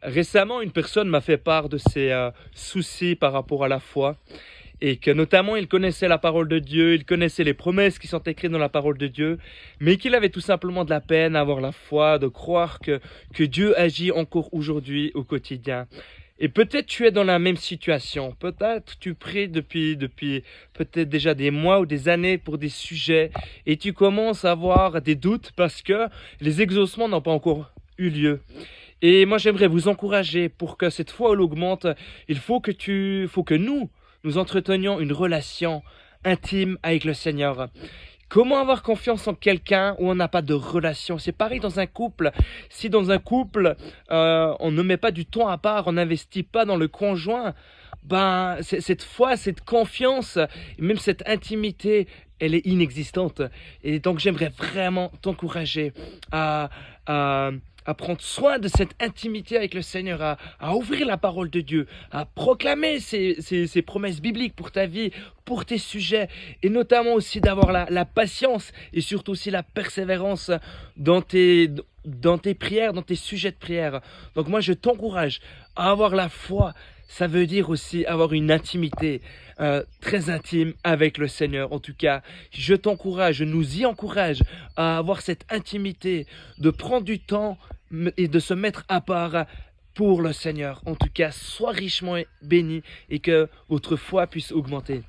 Récemment, une personne m'a fait part de ses soucis par rapport à la foi et que notamment il connaissait la parole de Dieu, il connaissait les promesses qui sont écrites dans la parole de Dieu, mais qu'il avait tout simplement de la peine à avoir la foi, de croire que Dieu agit encore aujourd'hui au quotidien. Et peut-être tu es dans la même situation, peut-être tu pries depuis peut-être déjà des mois ou des années pour des sujets et tu commences à avoir des doutes parce que les exaucements n'ont pas encore eu lieu. Et moi, j'aimerais vous encourager pour que cette foi elle augmente. Faut que nous entretenions une relation intime avec le Seigneur. Comment avoir confiance en quelqu'un où on n'a pas de relation? C'est pareil dans un couple. Si dans un couple, on ne met pas du temps à part, on n'investit pas dans le conjoint, ben, cette foi, cette confiance, même cette intimité, elle est inexistante. Et donc, j'aimerais vraiment t'encourager à, à, à prendre soin de cette intimité avec le Seigneur, à ouvrir la parole de Dieu, à proclamer ces promesses bibliques pour ta vie, pour tes sujets, et notamment aussi d'avoir la patience et surtout aussi la persévérance dans dans tes prières, dans tes sujets de prière. Donc moi, je t'encourage à avoir la foi. Ça veut dire aussi avoir une intimité très intime avec le Seigneur. En tout cas, je t'encourage, je nous y encourage à avoir cette intimité, de prendre du temps et de se mettre à part pour le Seigneur. En tout cas, sois richement béni et que votre foi puisse augmenter.